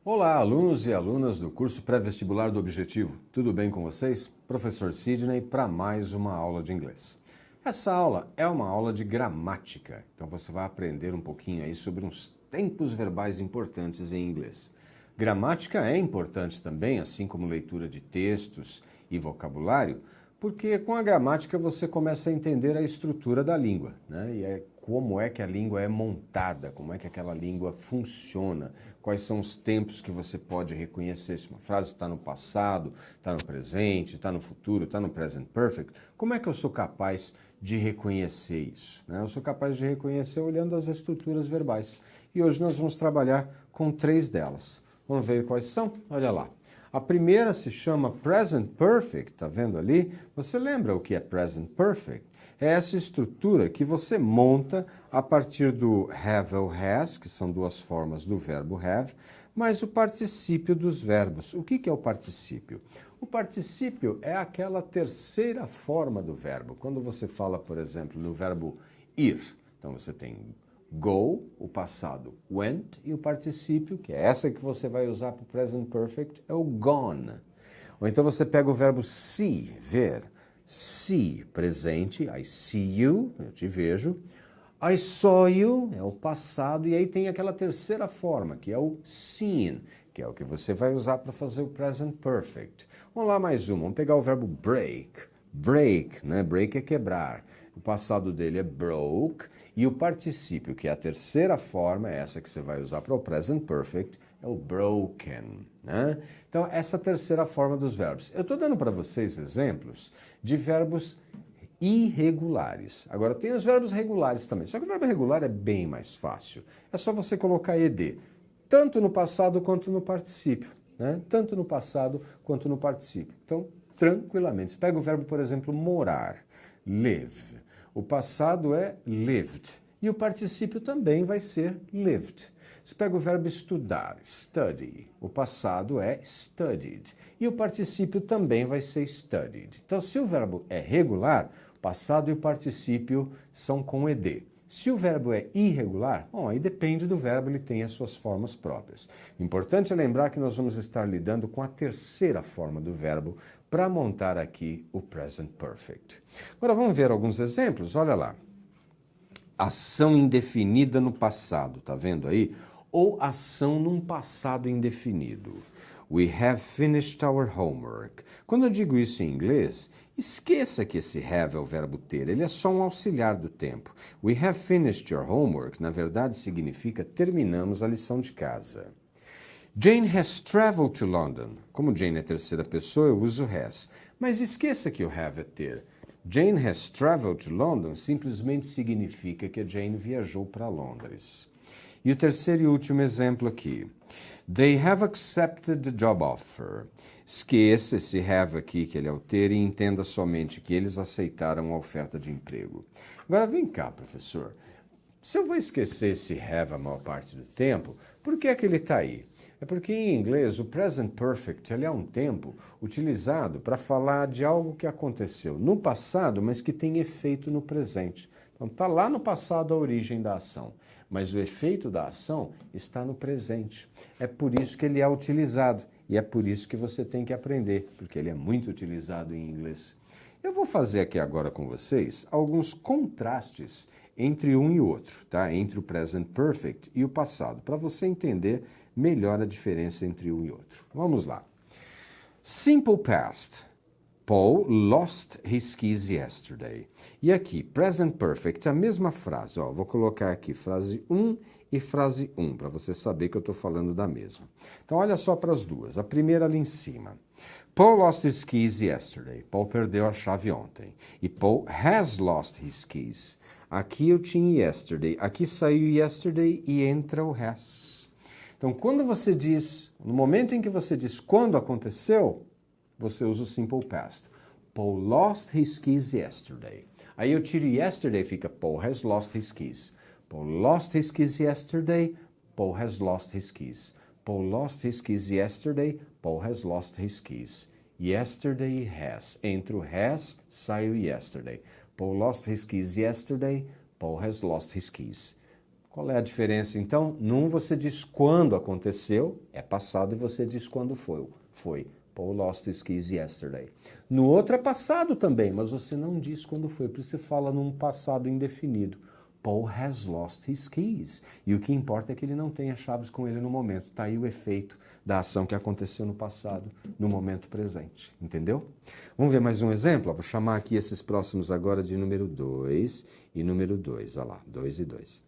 Olá, alunos e alunas do curso pré-vestibular do Objetivo. Tudo bem com vocês? Professor Sidney para mais uma aula de inglês. Essa aula é uma aula de gramática, então você vai aprender um pouquinho aí sobre uns tempos verbais importantes em inglês. Gramática é importante também, assim como leitura de textos e vocabulário, porque com a gramática você começa a entender a estrutura da língua, né? E como é que a língua é montada, como é que aquela língua funciona, quais são os tempos que você pode reconhecer, se uma frase está no passado, está no presente, está no futuro, está no present perfect, como é que eu sou capaz de reconhecer isso, né? Eu sou capaz de reconhecer olhando as estruturas verbais. E hoje nós vamos trabalhar com 3 delas. Vamos ver quais são? Olha lá. A primeira se chama Present Perfect, tá vendo ali? Você lembra o que é Present Perfect? É essa estrutura que você monta a partir do have ou has, que são duas formas do verbo have, mais o particípio dos verbos. O que é o particípio? O particípio é aquela terceira forma do verbo. Quando você fala, por exemplo, no verbo ir, então você tem go, o passado went, e o particípio, que é essa que você vai usar para o present perfect, é o gone. Ou então você pega o verbo see, ver. See, presente, I see you, eu te vejo. I saw you, é o passado, e aí tem aquela terceira forma, que é o seen, que é o que você vai usar para fazer o present perfect. Vamos lá mais uma, vamos pegar o verbo break. Break, né? Break é quebrar. O passado dele é broke, e o particípio, que é a terceira forma, é essa que você vai usar para o present perfect, é o broken, né? Então, essa terceira forma dos verbos. Eu estou dando para vocês exemplos de verbos irregulares. Agora, tem os verbos regulares também, só que o verbo regular é bem mais fácil. É só você colocar ed, tanto no passado quanto no particípio, né? Tanto no passado quanto no particípio. Então, tranquilamente. Você pega o verbo, por exemplo, morar, live. O passado é lived e o particípio também vai ser lived. Você pega o verbo estudar, study. O passado é studied e o particípio também vai ser studied. Então, se o verbo é regular, o passado e o particípio são com ed. Se o verbo é irregular, bom, aí depende do verbo, ele tem as suas formas próprias. Importante é lembrar que nós vamos estar lidando com a terceira forma do verbo para montar aqui o present perfect. Agora vamos ver alguns exemplos, olha lá. Ação indefinida no passado, tá vendo aí? Ou ação num passado indefinido. We have finished our homework. Quando eu digo isso em inglês, esqueça que esse have é o verbo ter, ele é só um auxiliar do tempo. We have finished your homework, na verdade, significa terminamos a lição de casa. Jane has traveled to London. Como Jane é terceira pessoa, eu uso has. Mas esqueça que o have é ter. Jane has traveled to London simplesmente significa que a Jane viajou para Londres. E o terceiro e último exemplo aqui. They have accepted the job offer. Esqueça esse have aqui, que ele é o ter, e entenda somente que eles aceitaram a oferta de emprego. Agora vem cá, professor. Se eu vou esquecer esse have a maior parte do tempo, por que é que ele está aí? É porque em inglês o present perfect ele é um tempo utilizado para falar de algo que aconteceu no passado, mas que tem efeito no presente. Então está lá no passado a origem da ação, mas o efeito da ação está no presente. É por isso que ele é utilizado e é por isso que você tem que aprender, porque ele é muito utilizado em inglês. Eu vou fazer aqui agora com vocês alguns contrastes entre um e outro, tá? Entre o present perfect e o passado, para você entender melhor a diferença entre um e outro. Vamos lá. Simple past. Paul lost his keys yesterday. E aqui, present perfect, a mesma frase. Ó, vou colocar aqui frase 1 e frase 1, para você saber que eu estou falando da mesma. Então, olha só para as duas. A primeira ali em cima. Paul lost his keys yesterday. Paul perdeu a chave ontem. E Paul has lost his keys. Aqui eu tinha yesterday. Aqui saiu yesterday e entra o has. Então, quando você diz, no momento em que você diz quando aconteceu, você usa o simple past. Paul lost his keys yesterday. Aí eu tiro yesterday, fica Paul has lost his keys. Paul lost his keys yesterday. Paul has lost his keys. Paul lost his keys yesterday. Paul has lost his keys. Yesterday has. Entre o has, sai o yesterday. Paul lost his keys yesterday. Paul has lost his keys. Qual é a diferença, então? Num você diz quando aconteceu, é passado, e você diz quando foi. Paul lost his keys yesterday. No outro é passado também, mas você não diz quando foi, por isso você fala num passado indefinido. Paul has lost his keys. E o que importa é que ele não tem as chaves com ele no momento. Está aí o efeito da ação que aconteceu no passado, no momento presente. Entendeu? Vamos ver mais um exemplo? Vou chamar aqui esses próximos agora de número 2 e número 2. Olha lá, 2 e 2.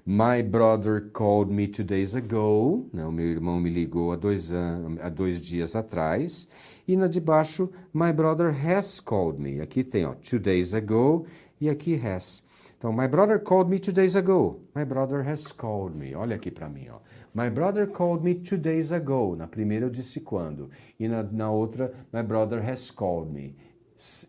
My brother called me 2 days ago. Não, meu irmão me ligou há 2 dias atrás. E na de baixo, my brother has called me. Aqui tem, 2 days ago e aqui has. Então, my brother called me 2 days ago. My brother has called me. Olha aqui para mim, My brother called me 2 days ago. Na primeira eu disse quando. E na outra, my brother has called me.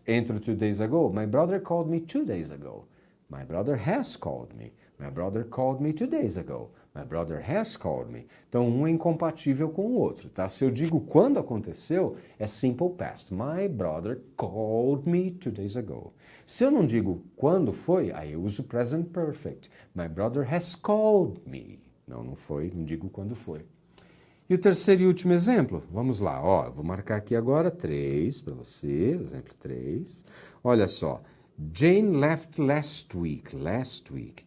Entre o 2 days ago, my brother called me 2 days ago. My brother has called me. My brother called me 2 days ago. My brother has called me. Então, um é incompatível com o outro, tá? Se eu digo quando aconteceu, é simple past. My brother called me 2 days ago. Se eu não digo quando foi, aí eu uso present perfect. My brother has called me. Não foi, não digo quando foi. E o terceiro e último exemplo, vamos lá, vou marcar aqui agora 3 para você, exemplo 3. Olha só, Jane left last week,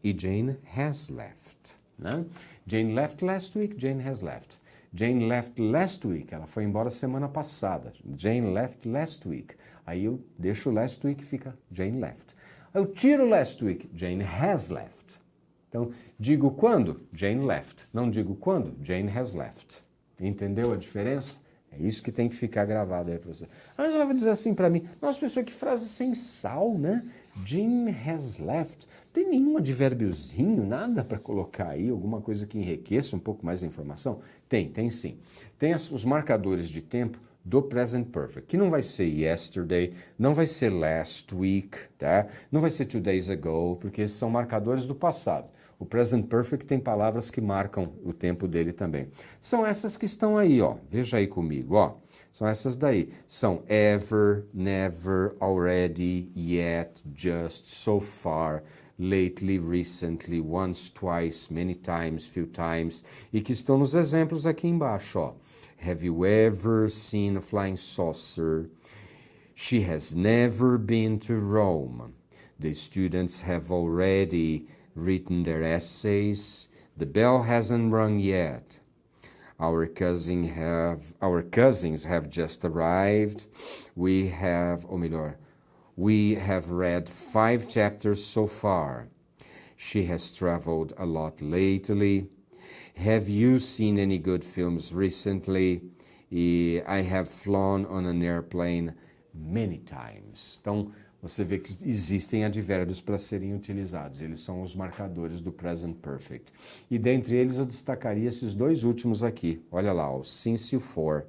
e Jane has left. Né? Jane left last week, Jane has left. Jane left last week, ela foi embora semana passada. Jane left last week. Aí eu deixo last week, fica Jane left. Eu tiro last week, Jane has left. Então, digo quando? Jane left. Não digo quando? Jane has left. Entendeu a diferença? É isso que tem que ficar gravado aí para você. Mas ela vai dizer assim para mim, nossa, pessoa, que frase sem sal, né? Jane has left. Tem nenhum advérbiozinho, nada para colocar aí, alguma coisa que enriqueça um pouco mais a informação? Tem sim. Tem os marcadores de tempo do present perfect, que não vai ser yesterday, não vai ser last week, tá? Não vai ser 2 days ago, porque esses são marcadores do passado. O present perfect tem palavras que marcam o tempo dele também. São essas que estão aí, Veja aí comigo, São essas daí. São ever, never, already, yet, just, so far, lately, recently, once, twice, many times, few times, e que estão nos exemplos aqui embaixo, Have you ever seen a flying saucer? She has never been to Rome. The students have already written their essays. The bell hasn't rung yet. Our cousins have just arrived. We have read 5 chapters so far. She has traveled a lot lately. Have you seen any good films recently? I have flown on an airplane many times. Então, você vê que existem advérbios para serem utilizados. Eles são os marcadores do present perfect. E dentre eles eu destacaria esses 2 últimos aqui. Olha lá, o since e o for.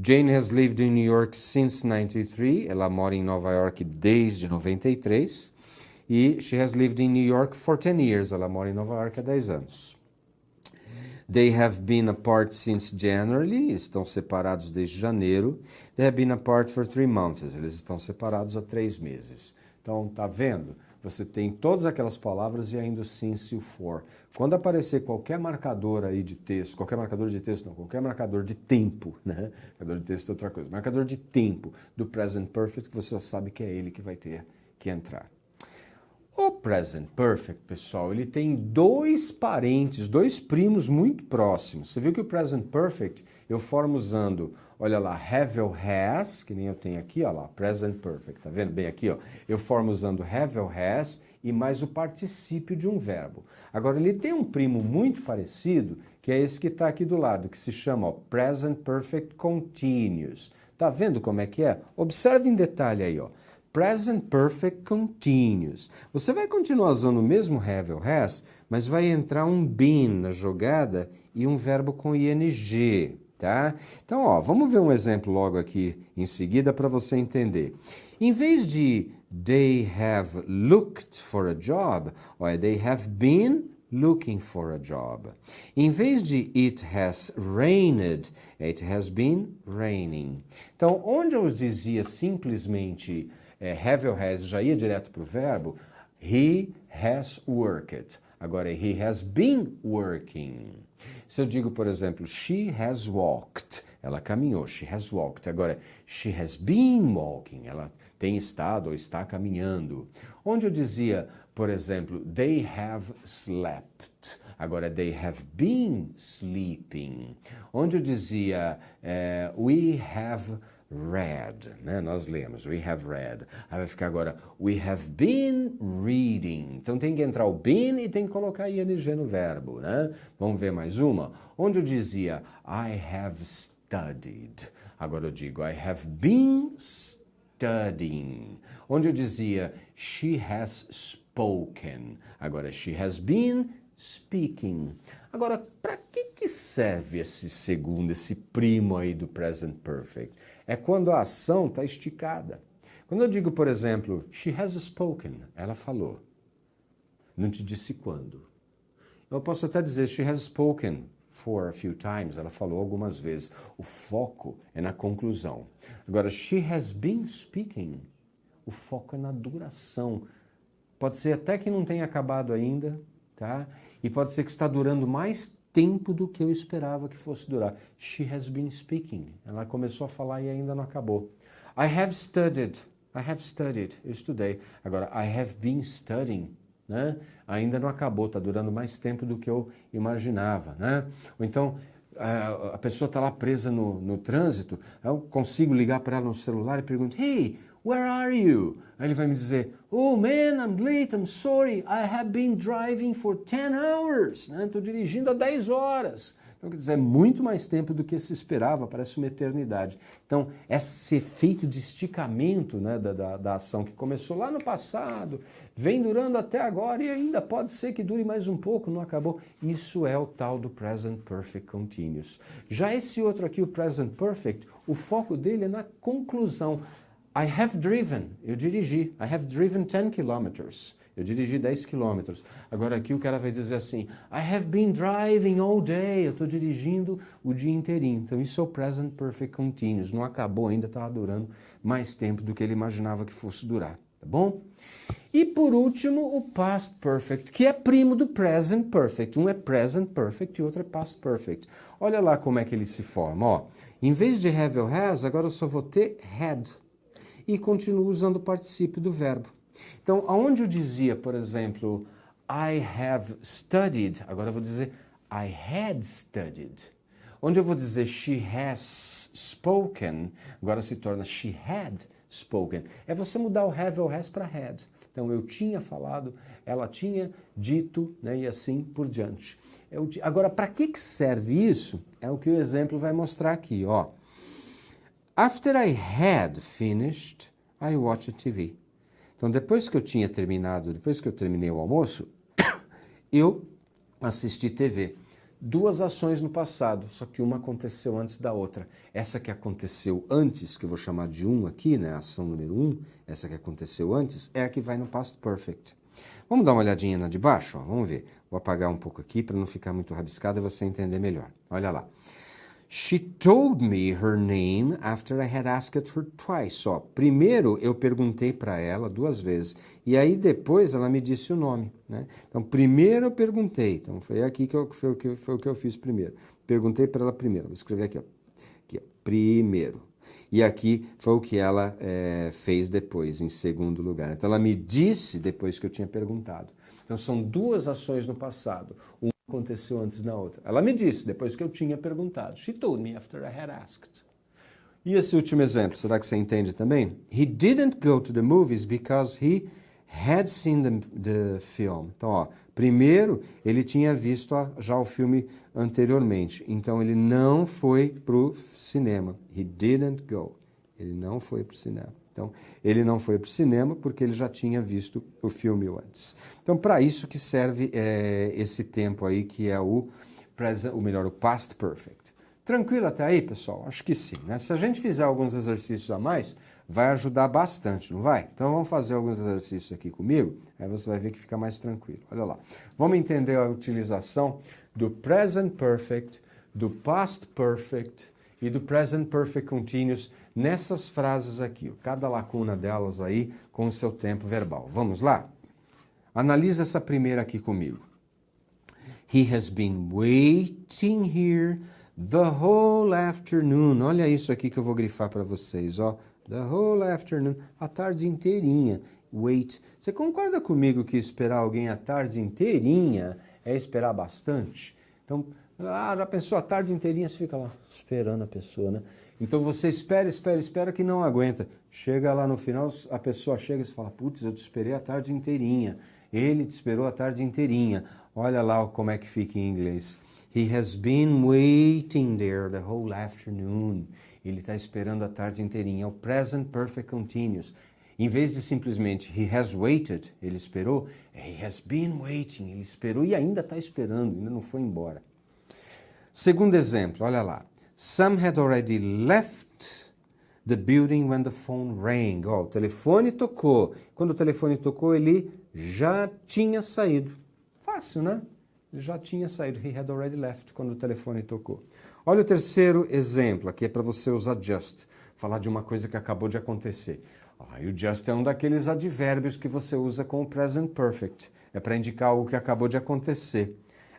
Jane has lived in New York since 93. Ela mora em Nova York desde 93. E she has lived in New York for 10 years. Ela mora em Nova York há 10 anos. They have been apart since January. Estão separados desde janeiro. They have been apart for 3 months. Eles estão separados há 3 meses. Então, tá vendo? Você tem todas aquelas palavras e ainda o since e o for. Quando aparecer qualquer marcador aí de texto, qualquer marcador de tempo, né? Marcador de texto é outra coisa. Marcador de tempo do present perfect, você já sabe que é ele que vai ter que entrar. O present perfect, pessoal, ele tem 2 parentes, 2 primos muito próximos. Você viu que o present perfect eu formo usando, olha lá, have ou has, que nem eu tenho aqui, olha lá, present perfect, tá vendo bem aqui, Eu formo usando have ou has e mais o particípio de um verbo. Agora, ele tem um primo muito parecido, que é esse que está aqui do lado, que se chama present perfect continuous. Tá vendo como é que é? Observe em detalhe aí, Present Perfect Continuous. Você vai continuar usando o mesmo have ou has, mas vai entrar um been na jogada e um verbo com ing, tá? Então, vamos ver um exemplo logo aqui em seguida para você entender. Em vez de they have looked for a job, they have been looking for a job. Em vez de it has rained, it has been raining. Então, onde eu dizia simplesmente have ou has, já ia direto para o verbo, he has worked. Agora, he has been working. Se eu digo, por exemplo, she has walked, ela caminhou, she has walked. Agora, she has been walking, ela tem estado ou está caminhando. Onde eu dizia, por exemplo, they have slept. Agora, they have been sleeping. Onde eu dizia, we have read, né? Nós lemos, we have read. Aí vai ficar agora, we have been reading. Então tem que entrar o been e tem que colocar ing no verbo, né? Vamos ver mais uma. Onde eu dizia, I have studied. Agora eu digo, I have been studying. Onde eu dizia, she has spoken. Agora, she has been speaking. Agora, para que serve esse segundo, esse primo aí do present perfect? É quando a ação está esticada. Quando eu digo, por exemplo, she has spoken, ela falou. Não te disse quando. Eu posso até dizer, she has spoken for a few times, ela falou algumas vezes. O foco é na conclusão. Agora, she has been speaking, o foco é na duração. Pode ser até que não tenha acabado ainda, tá? E pode ser que está durando mais tempo do que eu esperava que fosse durar. She has been speaking. Ela começou a falar e ainda não acabou. I have studied. Eu estudei. Agora, I have been studying. Né? Ainda não acabou, está durando mais tempo do que eu imaginava. Né? Ou então, a pessoa está lá presa no trânsito, eu consigo ligar para ela no celular e pergunto, hey, where are you? Aí ele vai me dizer, oh man, I'm late, I'm sorry, I have been driving for 10 hours. Estou dirigindo há 10 horas. Então, quer dizer, é muito mais tempo do que se esperava, parece uma eternidade. Então, esse efeito de esticamento, né, da ação que começou lá no passado, vem durando até agora e ainda pode ser que dure mais um pouco, não acabou. Isso é o tal do Present Perfect Continuous. Já esse outro aqui, o Present Perfect, o foco dele é na conclusão. I have driven, eu dirigi. I have driven 10 kilometers. Eu dirigi 10 quilômetros. Agora aqui o cara vai dizer assim, I have been driving all day. Eu estou dirigindo o dia inteirinho. Então isso é o Present Perfect Continuous. Não acabou ainda, estava durando mais tempo do que ele imaginava que fosse durar. Tá bom? E por último, o Past Perfect, que é primo do Present Perfect. Um é Present Perfect e o outro é Past Perfect. Olha lá como é que ele se forma. Ó, em vez de have ou has, agora eu só vou ter had. E continuo usando o particípio do verbo. Então, aonde eu dizia, por exemplo, I have studied, agora eu vou dizer I had studied. Onde eu vou dizer she has spoken, agora se torna she had spoken. É você mudar o have ou has para had. Então, eu tinha falado, ela tinha dito, né, e assim por diante. Agora, para que serve isso? É o que o exemplo vai mostrar aqui, ó. After I had finished, I watched TV. Então, depois que eu tinha terminado, depois que eu terminei o almoço, eu assisti TV. Duas ações no passado, só que uma aconteceu antes da outra. Essa que aconteceu antes, que eu vou chamar de aqui, né, a ação número 1, essa que aconteceu antes, é a que vai no Past Perfect. Vamos dar uma olhadinha na de baixo? Ó, vamos ver. Vou apagar um pouco aqui para não ficar muito rabiscado e você entender melhor. Olha lá. She told me her name after I had asked her twice. Ó, primeiro eu perguntei para ela 2 vezes e aí depois ela me disse o nome, né? Então primeiro eu perguntei, então foi aqui foi o que eu fiz primeiro. Perguntei para ela primeiro, vou escrever aqui, ó. Aqui, ó, primeiro. E aqui foi o que ela fez depois, em segundo lugar. Então ela me disse depois que eu tinha perguntado. Então são 2 ações no passado. Uma aconteceu antes da outra. Ela me disse depois que eu tinha perguntado. She told me after I had asked. E esse último exemplo, será que você entende também? He didn't go to the movies because he had seen the film. Então, ó, primeiro ele tinha visto já o filme anteriormente. Então ele não foi pro cinema. He didn't go. Ele não foi pro cinema. Então, ele não foi para o cinema porque ele já tinha visto o filme antes. Então, para isso que serve esse tempo aí, que é o Past Perfect. Tranquilo até aí, pessoal? Acho que sim, né? Se a gente fizer alguns exercícios a mais, vai ajudar bastante, não vai? Então, vamos fazer alguns exercícios aqui comigo, aí você vai ver que fica mais tranquilo. Olha lá. Vamos entender a utilização do Present Perfect, do Past Perfect e do Present Perfect Continuous nessas frases aqui, cada lacuna delas aí com o seu tempo verbal. Vamos lá? Analisa essa primeira aqui comigo. He has been waiting here the whole afternoon. Olha isso aqui que eu vou grifar para vocês, ó. The whole afternoon, a tarde inteirinha. Wait. Você concorda comigo que esperar alguém a tarde inteirinha é esperar bastante? Então, já pensou a tarde inteirinha, você fica lá esperando a pessoa, né? Então você espera que não aguenta. Chega lá no final, a pessoa chega e você fala, putz, eu te esperei a tarde inteirinha. Ele te esperou a tarde inteirinha. Olha lá como é que fica em inglês. He has been waiting there the whole afternoon. Ele está esperando a tarde inteirinha. É o present perfect continuous. Em vez de simplesmente he has waited, ele esperou, he has been waiting, ele esperou e ainda está esperando, ainda não foi embora. Segundo exemplo, olha lá. Sam had already left the building when the phone rang. O telefone tocou. Quando o telefone tocou, ele já tinha saído. Fácil, né? Ele já tinha saído. He had already left quando o telefone tocou. Olha o terceiro exemplo, aqui é para você usar just. Falar de uma coisa que acabou de acontecer. E o just é um daqueles advérbios que você usa com o present perfect. É para indicar algo que acabou de acontecer.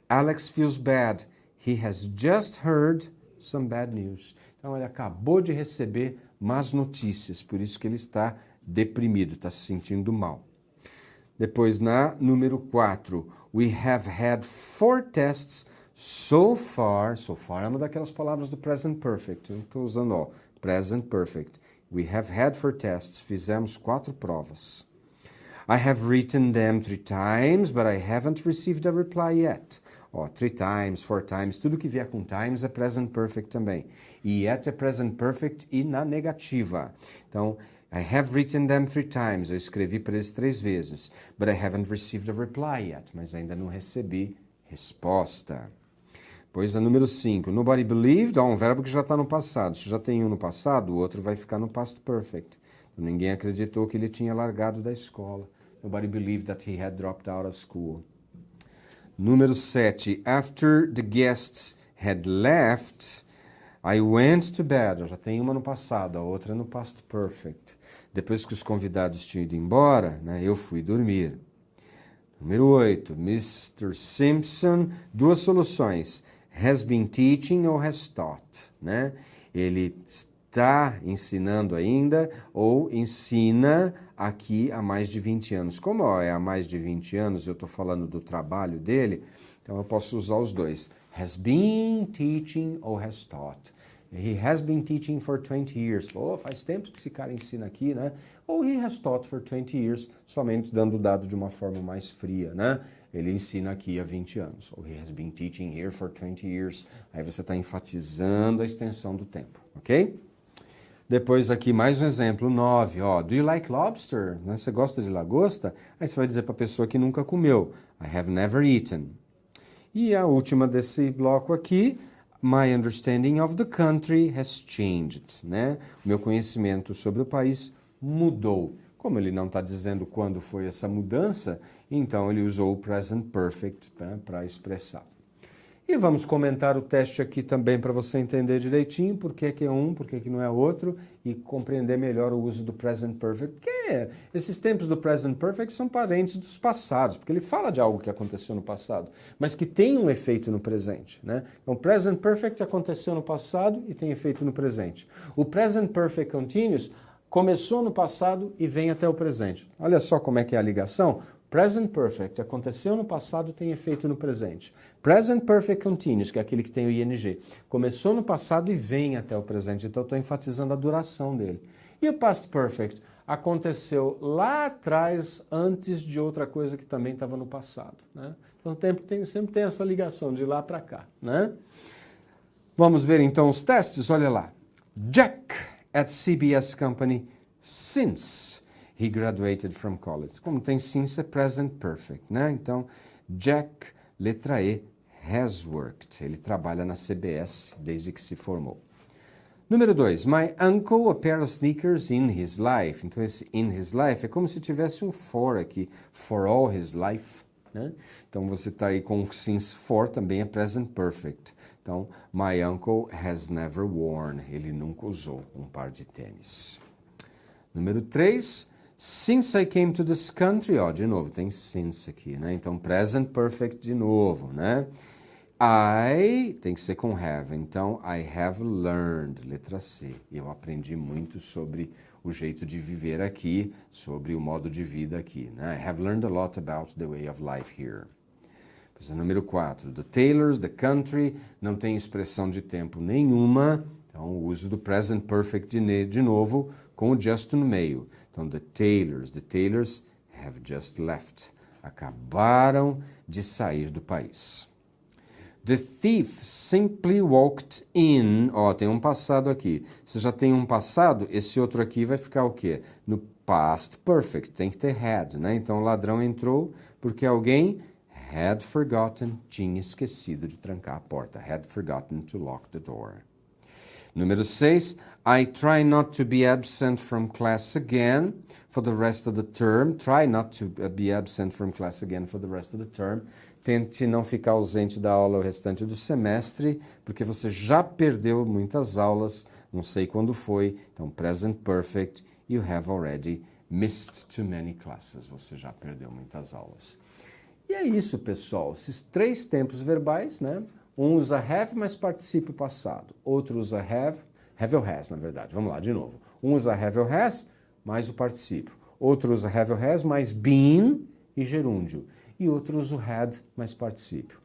Alex feels bad. He has just heard some bad news. Então ele acabou de receber más notícias, por isso que ele está deprimido, está se sentindo mal. Depois na número 4, we have had 4 tests so far. So far é uma daquelas palavras do present perfect. Eu estou usando, present perfect. We have had 4 tests. Fizemos 4 provas. I have written them 3 times, but I haven't received a reply yet. 3 times, 4 times, tudo que vier com times é present perfect também. E yet é present perfect e na negativa. Então, I have written them 3 times. Eu escrevi para eles 3 vezes. But I haven't received a reply yet. Mas ainda não recebi resposta. Pois a número 5. Nobody believed. Um verbo que já está no passado. Se já tem um no passado, o outro vai ficar no past perfect. Então, ninguém acreditou que ele tinha largado da escola. Nobody believed that he had dropped out of school. Número 7. After the guests had left, I went to bed. Eu já tenho uma no passado, a outra no past perfect. Depois que os convidados tinham ido embora, eu fui dormir. Número 8. Mr. Simpson, 2 soluções. Has been teaching ou has taught. Ele está ensinando ainda ou ensina aqui há mais de 20 anos. Como é há mais de 20 anos, eu estou falando do trabalho dele, então eu posso usar os dois. Has been teaching ou has taught. He has been teaching for 20 years. Faz tempo que esse cara ensina aqui, né? Ou he has taught for 20 years, somente dando o dado de uma forma mais fria, né? Ele ensina aqui há 20 anos. Ou he has been teaching here for 20 years. Aí você está enfatizando a extensão do tempo, ok? Depois aqui mais um exemplo, 9. Do you like lobster? Você gosta de lagosta? Aí você vai dizer para a pessoa que nunca comeu. I have never eaten. E a última desse bloco aqui, my understanding of the country has changed. O meu conhecimento sobre o país mudou. Como ele não está dizendo quando foi essa mudança, então ele usou o present perfect para expressar. E vamos comentar o teste aqui também para você entender direitinho por que é um, por que não é outro e compreender melhor o uso do present perfect. Porque esses tempos do present perfect são parentes dos passados, porque ele fala de algo que aconteceu no passado, mas que tem um efeito no presente. Então, present perfect aconteceu no passado e tem efeito no presente. O present perfect continuous começou no passado e vem até o presente. Olha só como é que é a ligação. Present perfect aconteceu no passado, tem efeito no presente. Present perfect continuous, que é aquele que tem o ing, começou no passado e vem até o presente. Então, estou enfatizando a duração dele. E o past perfect aconteceu lá atrás, antes de outra coisa que também estava no passado. Então, sempre tem essa ligação de lá para cá. Vamos ver então os testes. Olha lá. Jack at CBS Company since he graduated from college. Como tem since é present perfect, Então, Jack, letra E, has worked. Ele trabalha na CBS desde que se formou. Número 2. My uncle a pair of sneakers in his life. Então, esse in his life é como se tivesse um for aqui. For all his life. Então, você está aí com since for, também é present perfect. Então, my uncle has never worn. Ele nunca usou um par de tênis. Número 3. Since I came to this country, ó, de novo, tem since aqui, né? Então, present perfect de novo, né? I tem que ser com have, então I have learned, letra C. Eu aprendi muito sobre o jeito de viver aqui, sobre o modo de vida aqui, né? I have learned a lot about the way of life here. Número 4, the tailors, the country, não tem expressão de tempo nenhuma, então o uso do present perfect de novo com o just no meio. Então, the tailors have just left, acabaram de sair do país. The thief simply walked in, ó, tem um passado aqui. Se já tem um passado, esse outro aqui vai ficar o quê? No past perfect, tem que ter had, né? Então, o ladrão entrou porque alguém had forgotten, tinha esquecido de trancar a porta. Had forgotten to lock the door. Número 6, I try not to be absent from class again for the rest of the term. Try not to be absent from class again for the rest of the term. Tente não ficar ausente da aula o restante do semestre, porque você já perdeu muitas aulas, não sei quando foi. Então, present perfect, you have already missed too many classes. Você já perdeu muitas aulas. E é isso, pessoal. Esses 3 tempos verbais, né? Um usa have, mas participe passado. Outro usa have ou has, na verdade. Vamos lá, de novo. Um usa have ou has, mais o particípio. Outro usa have ou has, mais been e gerúndio. E outro usa o had, mais particípio.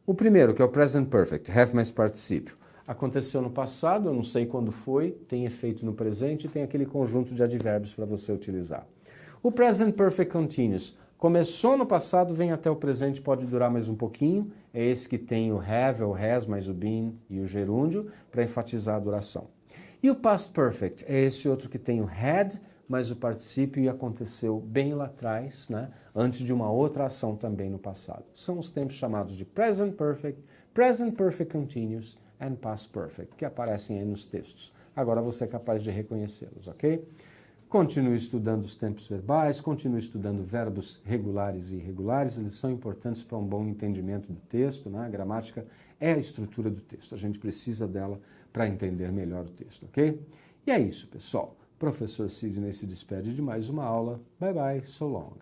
O primeiro, que é o present perfect, have mais particípio. Aconteceu no passado, eu não sei quando foi, tem efeito no presente e tem aquele conjunto de advérbios para você utilizar. O present perfect continuous começou no passado, vem até o presente, pode durar mais um pouquinho. É esse que tem o have ou has, mais o been e o gerúndio, para enfatizar a duração. E o past perfect é esse outro que tem o had, mais o particípio e aconteceu bem lá atrás, né? Antes de uma outra ação também no passado. São os tempos chamados de present perfect continuous and past perfect, que aparecem aí nos textos. Agora você é capaz de reconhecê-los, ok? Continue estudando os tempos verbais, continue estudando verbos regulares e irregulares, eles são importantes para um bom entendimento do texto, né? A gramática é a estrutura do texto, a gente precisa dela para entender melhor o texto, ok? E é isso, pessoal. Professor Sidney se despede de mais uma aula. Bye bye, so long.